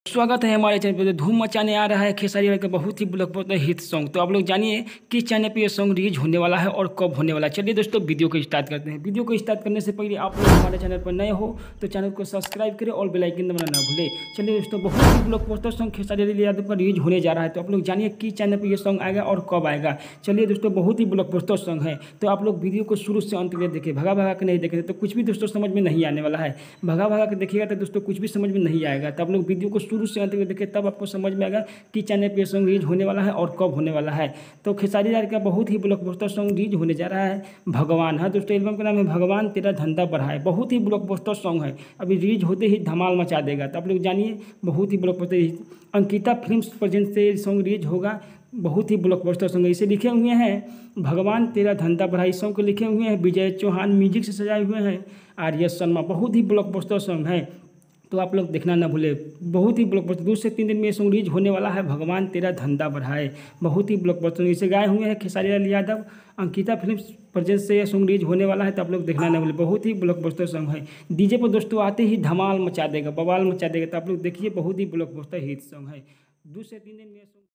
स्वागत है हमारे चैनल पे। धूम मचाने आ रहा है खेसारी लाल का बहुत ही ब्लॉकबस्टर हिट सॉन्ग। तो आप लोग जानिए किस चैनल पे ये सॉन्ग रिलीज होने वाला है और कब होने वाला है। चलिए दोस्तों वीडियो को स्टार्ट करते हैं। वीडियो को स्टार्ट करने से पहले आप लोग हमारे चैनल पर नए हो तो चैनल को सब्सक्राइब करें और बेल आइकन दबाना ना भूलें। चलिए दोस्तों बहुत ही ब्लॉकबस्टर सॉन्ग खेसारी लाल यादव का रिलीज होने जा रहा है। तो आप लोग जानिए किस चैनल पर ये सॉन्ग आएगा और कब आएगा। चलिए दोस्तों बहुत ही ब्लॉकबस्टर सॉन्ग है, तो आप लोग वीडियो को शुरू से अंत तक देखें। भगा भगा के नहीं देखें तो कुछ भी दोस्तों समझ में नहीं आने वाला है। भगा भगा के देखिएगा तो दोस्तों कुछ भी समझ में नहीं आएगा। तो आप लोग वीडियो को शुरू से अंत तक देखें, तब आपको समझ में आएगा कि चैनल पे सॉन्ग रिलीज होने वाला है और कब होने वाला है। तो खेसारी लाल का बहुत ही ब्लॉकबस्टर सॉन्ग रिलीज होने जा रहा है भगवान। हाँ दोस्तों, एल्बम का नाम है भगवान तेरा धंधा बढ़ाए। बहुत ही ब्लॉकबस्टर सॉन्ग है, अभी रिलीज होते ही धमाल मचा देगा। तो आप लोग जानिए बहुत ही ब्लॉकबस्टर अंकिता फिल्म्स प्रेजेंट से सॉन्ग रिलीज होगा। बहुत ही ब्लॉकबस्टर सॉन्ग है। इसे लिखे हुए हैं भगवान तेरा धंधा बढ़ाई। सॉन्ग को लिखे हुए हैं विजय चौहान, म्यूजिक से सजाए हुए हैं आर्य शर्मा। बहुत ही ब्लॉकबस्टर सॉन्ग है, तो आप लोग देखना ना भूले। बहुत ही ब्लॉकबस्टर 2 से 3 दिन में ये सॉन्ग रिलीज होने वाला है भगवान तेरा धंधा बढ़ाए। बहुत ही ब्लॉकबस्टर। इसे गाए हुए हैं खेसारी लाल यादव। अंकिता फिल्म्स प्रेजेंट से ये सॉन्ग रिलीज होने वाला है, तो आप लोग देखना ना भूले। बहुत ही ब्लॉकबस्टर सॉन्ग है। डीजे पर दोस्तों आते ही धमाल मचा देगा, बवाल मचा देगा। तो आप लोग देखिए बहुत ही ब्लॉकबस्टर हिट सॉन्ग है। 2 से 3 दिन में